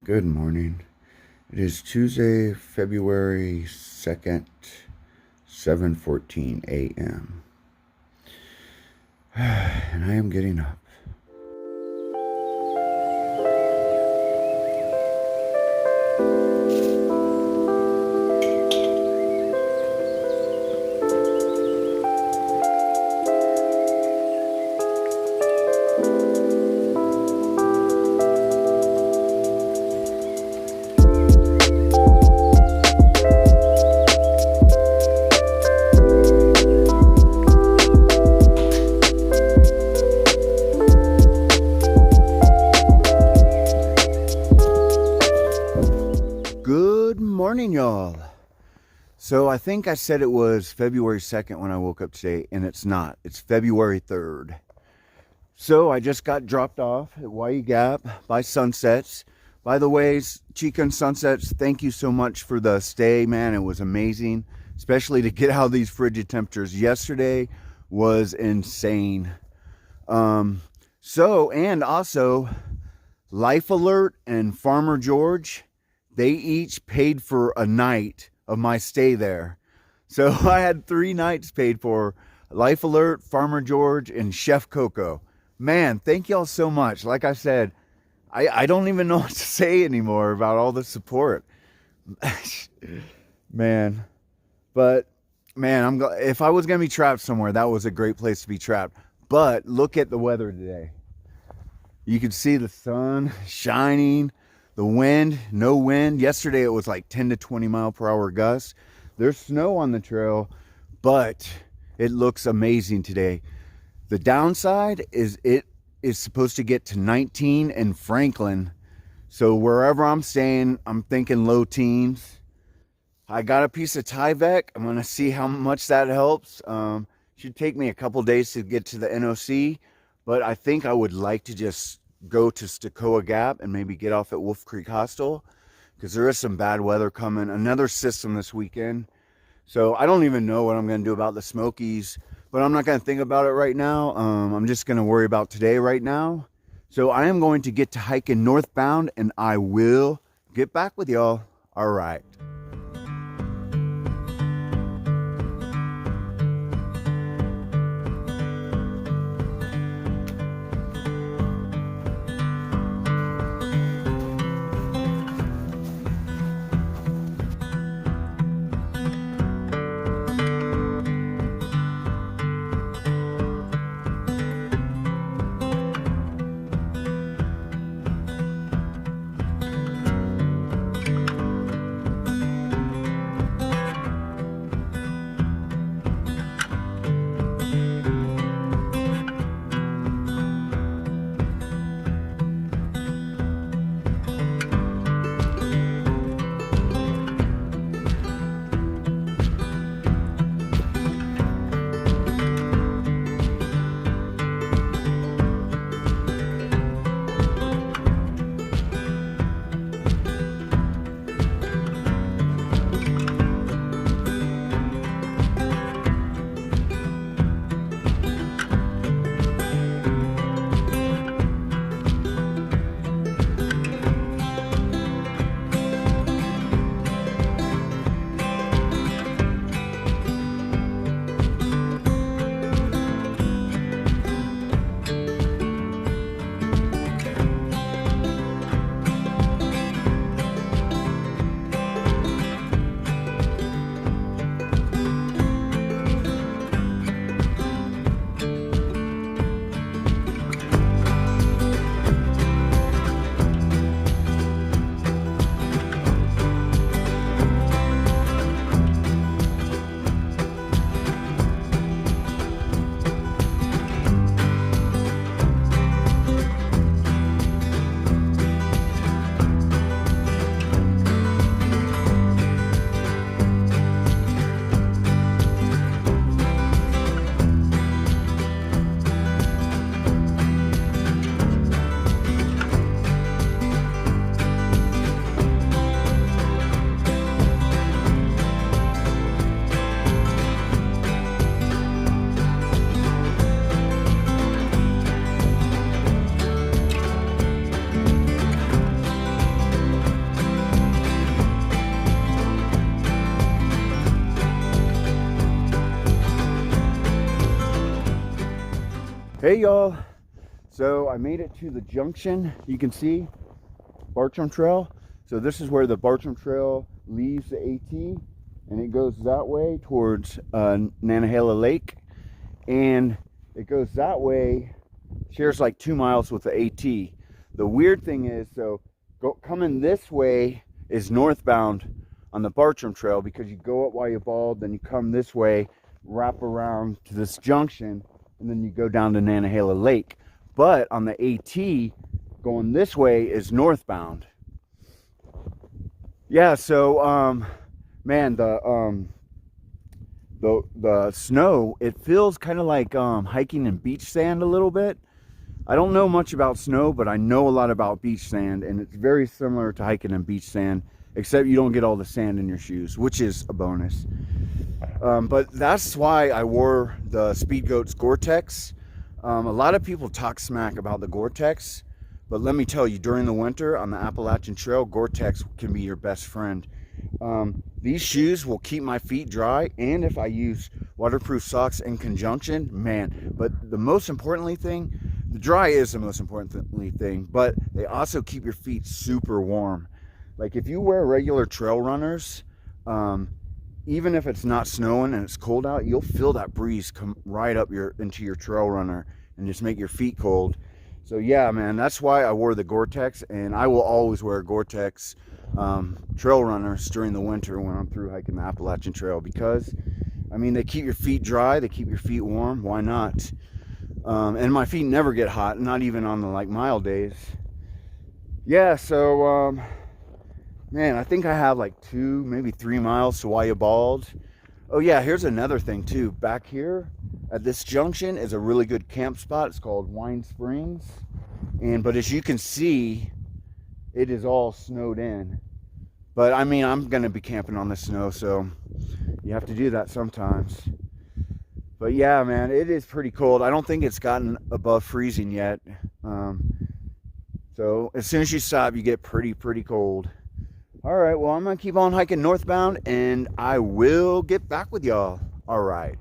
Good morning. It is Tuesday, February 2nd, 7:14 a.m. And I am getting up. Good morning, y'all. So I think I said it was February 2nd when I woke up today, and it's not. It's February 3rd. So I just got dropped off at YE Gap by Sunsets. By the way, Chica and Sunsets, thank you so much for the stay, man. It was amazing, especially to get out of these frigid temperatures. Yesterday was insane. And also, Life Alert and Farmer George, they each paid for a night of my stay there. So I had 3 nights paid for: Life Alert, Farmer George, and Chef Coco. Man, thank y'all so much. Like I said, I don't even know what to say anymore about all the support. Man. But, man, if I was going to be trapped somewhere, that was a great place to be trapped. But look at the weather today. You can see the sun shining. The wind, no wind. Yesterday it was like 10 to 20 mile per hour gusts. There's snow on the trail, but it looks amazing today. The downside is it is supposed to get to 19 in Franklin. So wherever I'm staying, I'm thinking low teens. I got a piece of Tyvek. I'm going to see how much that helps. Should take me a couple days to get to the NOC, but I think I would like to just go to Stokoa Gap and maybe get off at Wolf Creek Hostel, because there is some bad weather coming. Another system this weekend. So I don't even know what I'm going to do about the Smokies, but I'm not going to think about it right now. I'm just going to worry about today right now. So I am going to get to hiking northbound, and I will get back with y'all. All right. Hey y'all, so I made it to the junction. You can see Bartram Trail. So this is where the Bartram Trail leaves the AT, and it goes that way towards Nantahala Lake, and it goes that way, shares like 2 miles with the AT. The weird thing is, so coming this way is northbound on the Bartram Trail, because you go up Wayabald, then you come this way, wrap around to this junction, and then you go down to Nantahala Lake. But on the AT, going this way is northbound. Yeah, so man, the snow, it feels kind of like hiking in beach sand a little bit. I don't know much about snow, but I know a lot about beach sand, and it's very similar to hiking in beach sand, except you don't get all the sand in your shoes, which is a bonus. But that's why I wore the Speed Goats Gore-Tex. A lot of people talk smack about the Gore-Tex, but let me tell you, during the winter on the Appalachian Trail, Gore-Tex can be your best friend. These shoes will keep my feet dry, and if I use waterproof socks in conjunction, man. But the most importantly thing, the dry is the most important thing, but they also keep your feet super warm. Like if you wear regular trail runners, even if it's not snowing and it's cold out, you'll feel that breeze come right up into your trail runner and just make your feet cold. So yeah, man, that's why I wore the Gore-Tex, and I will always wear Gore-Tex trail runners during the winter when I'm through hiking the Appalachian Trail, because I mean, they keep your feet dry, they keep your feet warm. Why not? And my feet never get hot, not even on the like mild days. Yeah, so man, I think I have like 2, maybe 3 miles to Wayabald. Oh yeah, here's another thing too. Back here at this junction is a really good camp spot. It's called Wine Springs. But as you can see, it is all snowed in. But I mean, I'm gonna be camping on the snow, so you have to do that sometimes. But yeah, man, it is pretty cold. I don't think it's gotten above freezing yet. So as soon as you stop, you get pretty cold. All right, well, I'm gonna keep on hiking northbound, and I will get back with y'all. All right.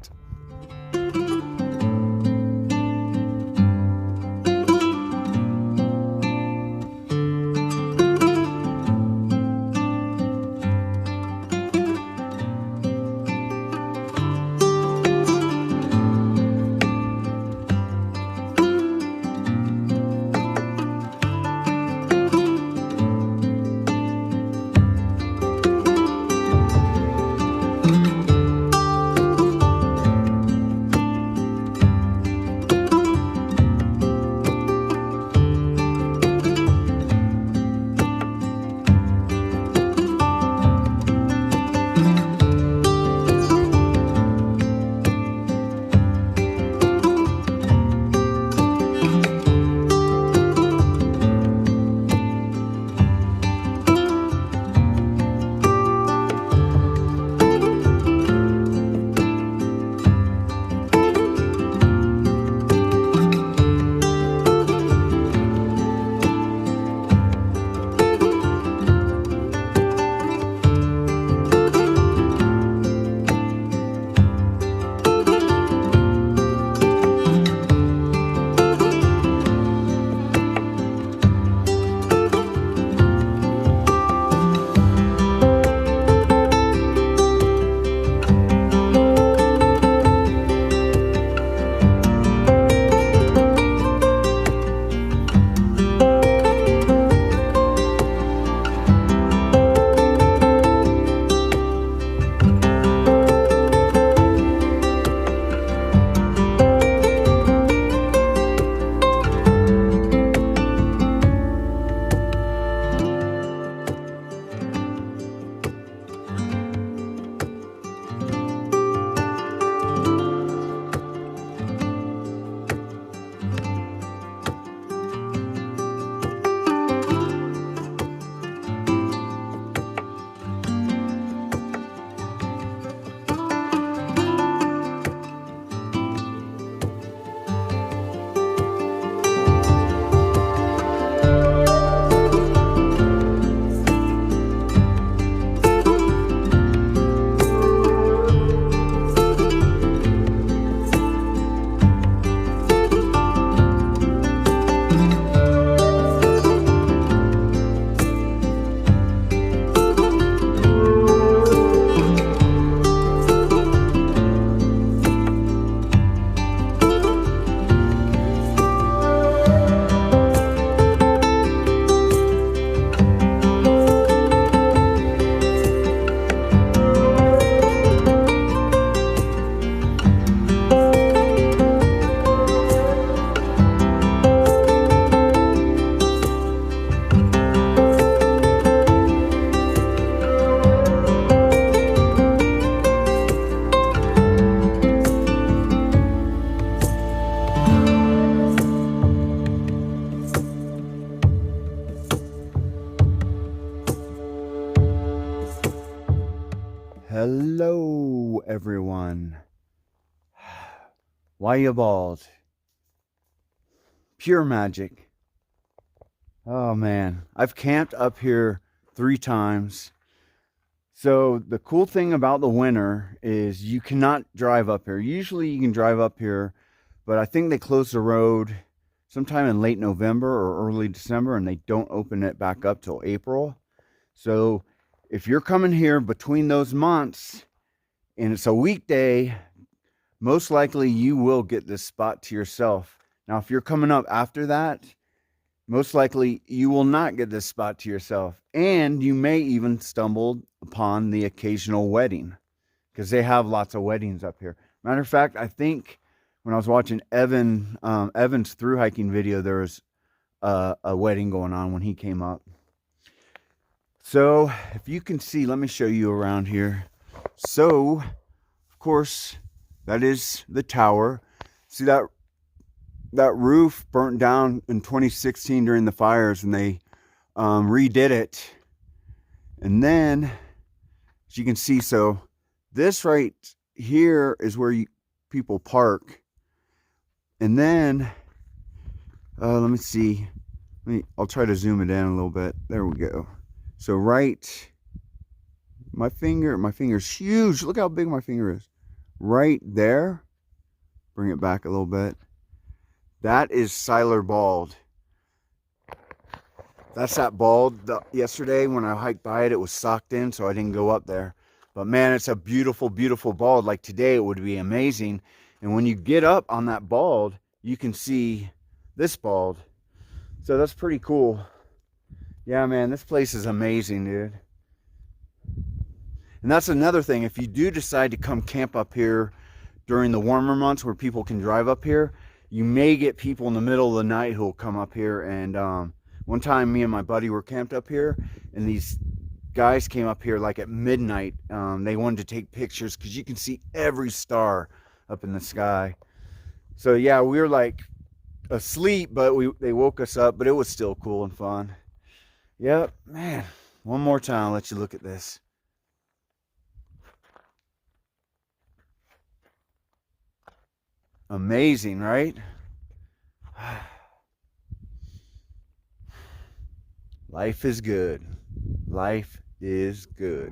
Hello, everyone. Why you bald? Pure magic. Oh man, I've camped up here 3 times. So the cool thing about the winter is you cannot drive up here. Usually you can drive up here, but I think they close the road sometime in late November or early December, and they don't open it back up till April. So if you're coming here between those months and it's a weekday, most likely you will get this spot to yourself. Now, if you're coming up after that, most likely you will not get this spot to yourself. And you may even stumble upon the occasional wedding, because they have lots of weddings up here. Matter of fact, I think when I was watching Evan's through hiking video, there was a wedding going on when he came up. So if you can see, let me show you around here. So of course, that is the tower. See that roof burnt down in 2016 during the fires, and they redid it. And then, as you can see, so this right here is where people park. And then, let me see. I'll try to zoom it in a little bit. There we go. So right, my finger's huge. Look how big my finger is. Right there. Bring it back a little bit. That is Siler Bald. That's that bald. Yesterday when I hiked by it, it was socked in, so I didn't go up there. But man, it's a beautiful, beautiful bald. Like today, it would be amazing. And when you get up on that bald, you can see this bald. So that's pretty cool. Yeah, man, this place is amazing, dude. And that's another thing. If you do decide to come camp up here during the warmer months where people can drive up here, you may get people in the middle of the night who will come up here. And one time me and my buddy were camped up here, and these guys came up here like at midnight. They wanted to take pictures because you can see every star up in the sky. So yeah, we were like asleep, but they woke us up, but it was still cool and fun. Yep, man. One more time, I'll let you look at this. Amazing, right? Life is good. Life is good.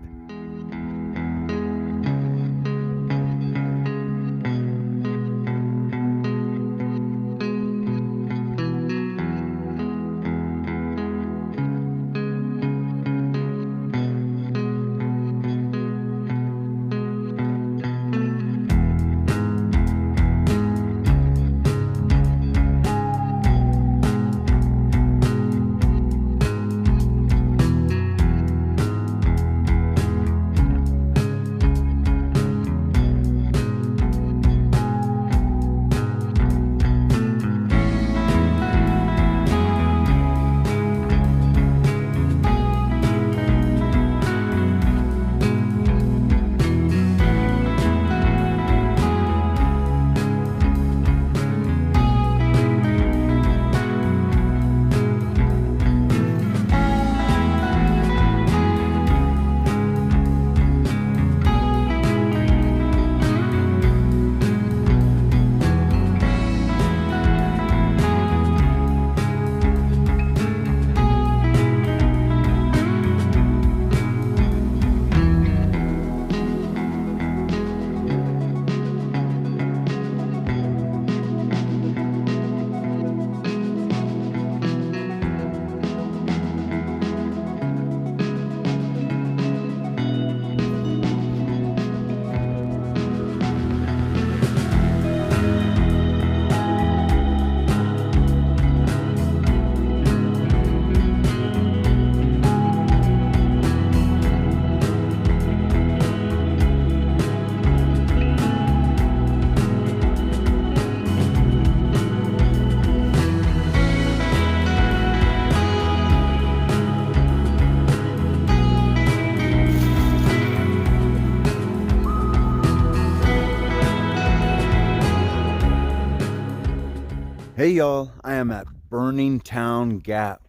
Hey y'all, I am at Burning Town Gap,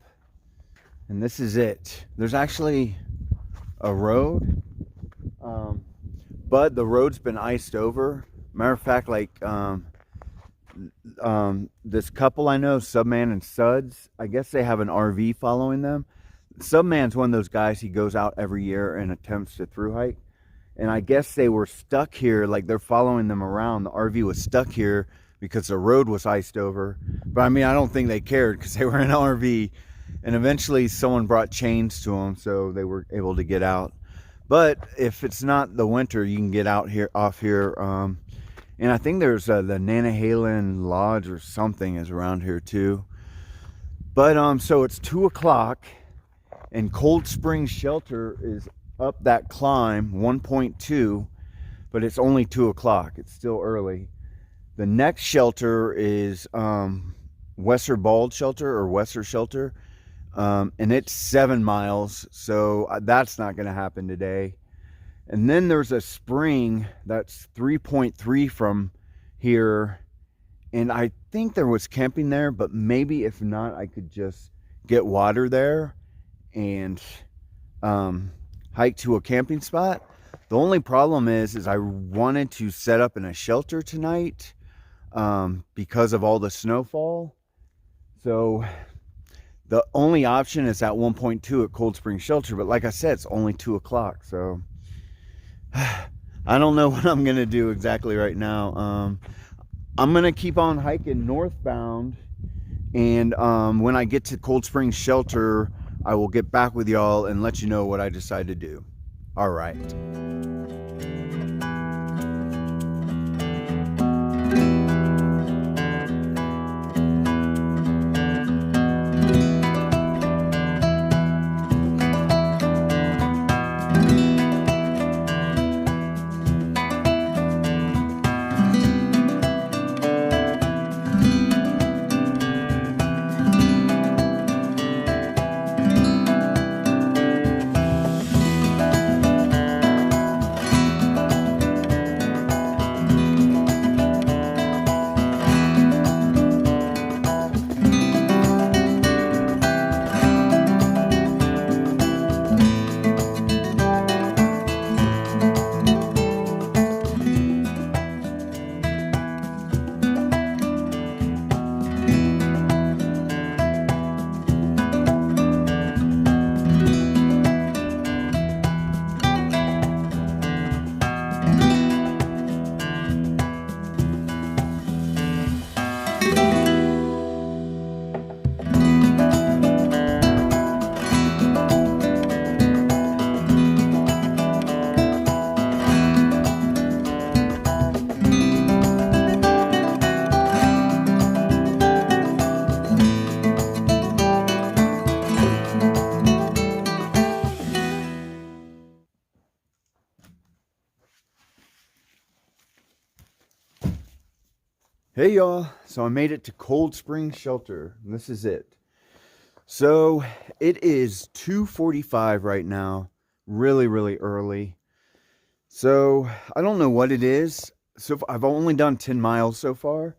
and this is it. There's actually a road but the road's been iced over. Matter of fact, like this couple I know, Subman and Suds, I guess they have an RV following them. Subman's one of those guys, he goes out every year and attempts to thru hike. And I guess they were stuck here, like they're following them around. The RV was stuck here because the road was iced over. But I mean, I don't think they cared because they were in an RV. And eventually someone brought chains to them, so they were able to get out. But if it's not the winter, you can get out here, off here. And I think there's the Nanahalan Lodge or something is around here too. But so it's 2 o'clock and Cold Spring Shelter is up that climb 1.2, but it's only 2 o'clock. It's still early. The next shelter is Wesser Bald Shelter or Wesser Shelter, and it's 7 miles, so that's not going to happen today. And then there's a spring that's 3.3 from here, and I think there was camping there, but maybe if not, I could just get water there and hike to a camping spot. The only problem is I wanted to set up in a shelter tonight because of all the snowfall. So the only option is at 1.2 at Cold Spring Shelter, but like I said, it's only 2 o'clock, so I don't know what I'm gonna do exactly right now. I'm gonna keep on hiking northbound, and when I get to Cold Spring Shelter, I will get back with y'all and let you know what I decide to do. All right. Hey y'all, so I made it to Cold Spring Shelter. This is it. So it is 2:45 right now, really early. So I don't know what it is. So I've only done 10 miles so far,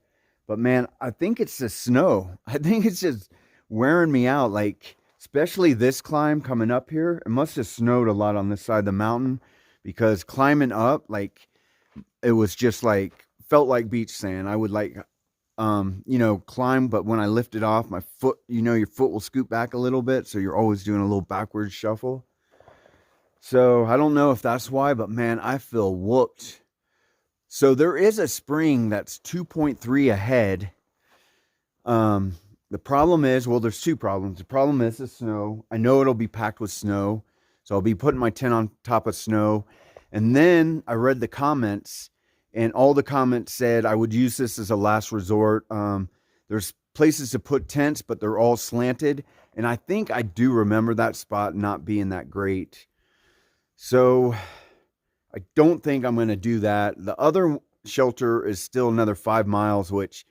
but man, I think it's the snow. I think it's just wearing me out, like especially this climb coming up here. It must have snowed a lot on this side of the mountain because climbing up, like it was just like felt like beach sand. I would like climb, but when I lift it off, my foot, your foot will scoot back a little bit, so you're always doing a little backwards shuffle. So I don't know if that's why, but man, I feel whooped. So there is a spring that's 2.3 ahead. The problem is, well, there's two problems. The problem is the snow. I know it'll be packed with snow, so I'll be putting my tent on top of snow. And then I read the comments, and all the comments said I would use this as a last resort. There's places to put tents, but they're all slanted. And I think I do remember that spot not being that great. So I don't think I'm going to do that. The other shelter is still another 5 miles, which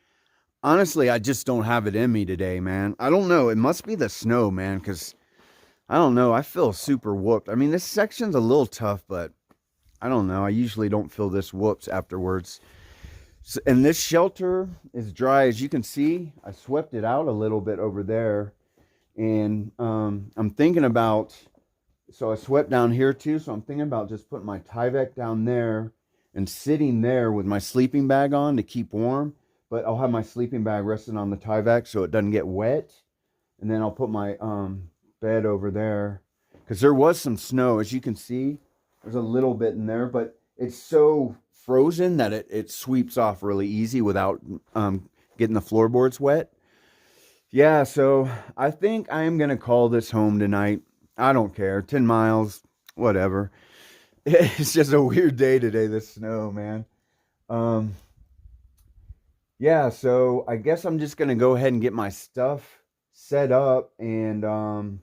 honestly, I just don't have it in me today, man. I don't know. It must be the snow, man, because I don't know. I feel super whooped. I mean, this section's a little tough, but I don't know. I usually don't feel this whoops afterwards. So, and this shelter is dry. As you can see, I swept it out a little bit over there. And I'm thinking about So I swept down here too. So I'm thinking about just putting my Tyvek down there and sitting there with my sleeping bag on to keep warm. But I'll have my sleeping bag resting on the Tyvek so it doesn't get wet. And then I'll put my bed over there. Because there was some snow, as you can see. There's a little bit in there, but it's so frozen that it sweeps off really easy without getting the floorboards wet. Yeah, so I think I am going to call this home tonight. I don't care. 10 miles, whatever. It's just a weird day today, this snow, man. Um, yeah, so I guess I'm just going to go ahead and get my stuff set up and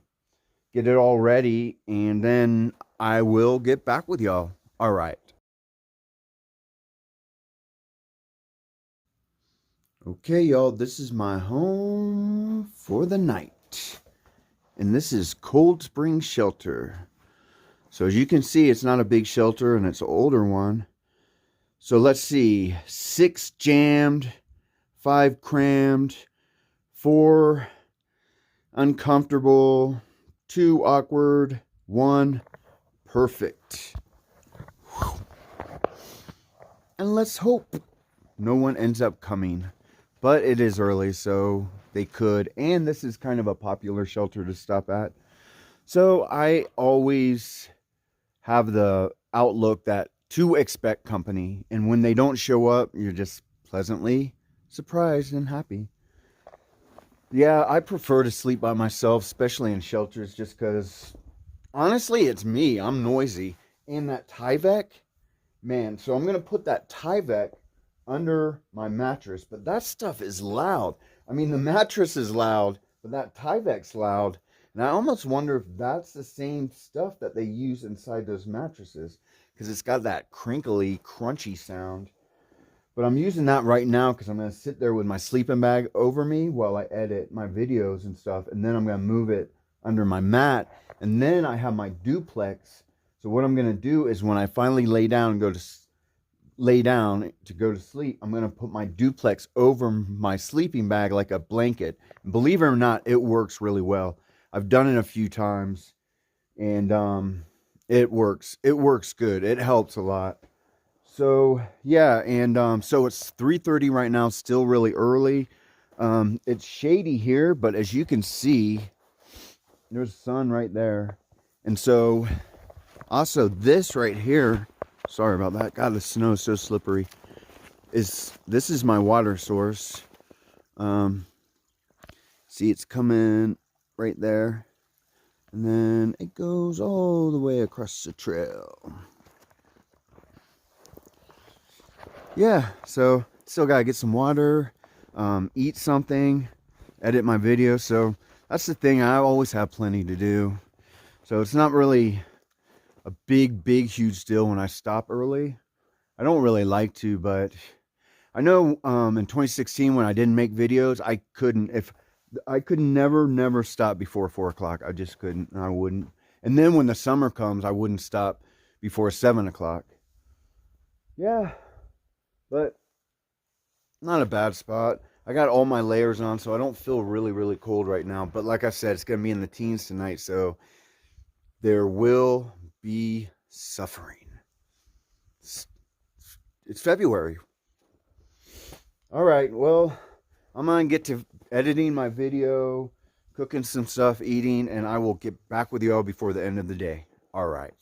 get it all ready. And then I will get back with y'all. All right. Okay, y'all, this is my home for the night. And this is Cold Spring Shelter. So as you can see, it's not a big shelter and it's an older one. So let's see, 6 jammed, 5 crammed, 4 uncomfortable, 2 awkward, 1 perfect. Whew. And let's hope no one ends up coming. But it is early, so they could. And this is kind of a popular shelter to stop at. So I always have the outlook that to expect company. And when they don't show up, you're just pleasantly surprised and happy. Yeah, I prefer to sleep by myself, especially in shelters, just because, honestly, it's me. I'm noisy. And that Tyvek, man, so I'm going to put that Tyvek under my mattress, but that stuff is loud. I mean, the mattress is loud, but that Tyvek's loud. And I almost wonder if that's the same stuff that they use inside those mattresses, because it's got that crinkly, crunchy sound. But I'm using that right now because I'm going to sit there with my sleeping bag over me while I edit my videos and stuff. And then I'm going to move it under my mat. And then I have my duplex. So what I'm going to do is when I finally lay down and go to sleep, I'm going to put my duplex over my sleeping bag like a blanket. And believe it or not, it works really well. I've done it a few times and it works. It works good. It helps a lot. So yeah, and so it's 3:30 right now, still really early. It's shady here, but as you can see, there's sun right there. And so also this right here, sorry about that. God, the snow is so slippery. This is my water source. See, it's coming right there. And then it goes all the way across the trail. Yeah, so still gotta get some water, eat something, edit my video. So that's the thing. I always have plenty to do. So it's not really a big, huge deal when I stop early. I don't really like to, but I know in 2016 when I didn't make videos, I could never stop before 4 o'clock. I just couldn't, and I wouldn't. And then when the summer comes, I wouldn't stop before 7 o'clock. Yeah, but not a bad spot. I got all my layers on, so I don't feel really cold right now. But like I said, it's going to be in the teens tonight, so there will be suffering. It's February. All right, well, I'm going to get to editing my video, cooking some stuff, eating, and I will get back with you all before the end of the day. All right.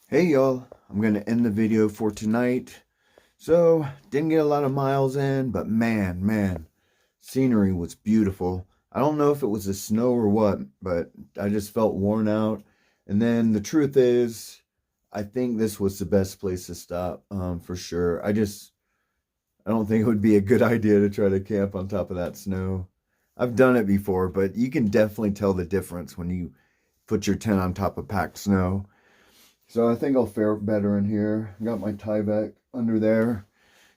Hey y'all, I'm going to end the video for tonight. So, didn't get a lot of miles in, but man, scenery was beautiful. I don't know if it was the snow or what, but I just felt worn out. And then the truth is, I think this was the best place to stop, for sure. I don't think it would be a good idea to try to camp on top of that snow. I've done it before, but you can definitely tell the difference when you put your tent on top of packed snow. So I think I'll fare better in here. Got my Tyvek under there,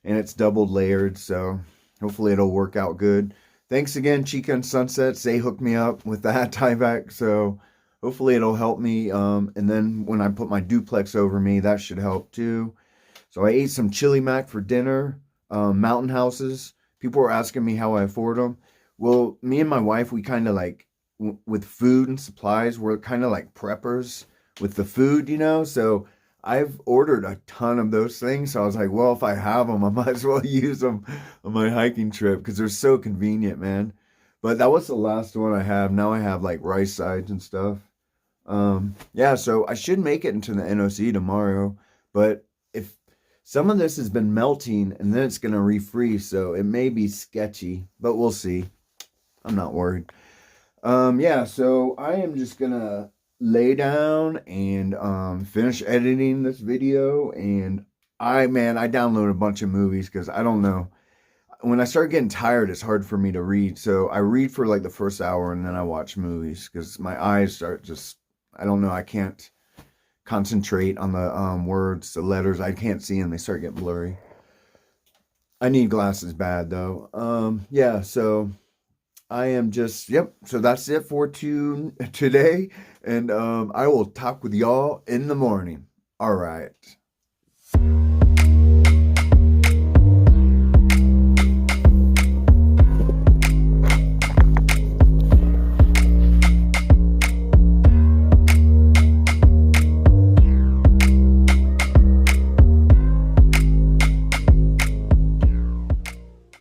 and it's double layered, so hopefully it'll work out good. Thanks again, Chica and Sunsets. They hooked me up with that Tyvek, so hopefully it'll help me. And then when I put my duplex over me, that should help too. So I ate some chili mac for dinner, Mountain Houses. People were asking me how I afford them. Well, me and my wife, we kind of like, with food and supplies, we're kind of like preppers with the food, you know? So I've ordered a ton of those things. So I was like, well, if I have them, I might as well use them on my hiking trip because they're so convenient, man. But that was the last one I have. Now I have like rice sides and stuff. Yeah, so I should make it into the NOC tomorrow. But if some of this has been melting and then it's going to refreeze, so it may be sketchy, but we'll see. I'm not worried. Yeah, so I am just gonna lay down and finish editing this video. And I download a bunch of movies because I don't know. When I start getting tired, it's hard for me to read. So I read for like the first hour and then I watch movies because my eyes start just, I don't know, I can't concentrate on the words, the letters. I can't see them. They start getting blurry. I need glasses bad though. Yeah, so I am just, yep. So that's it for today. And I will talk with y'all in the morning. All right.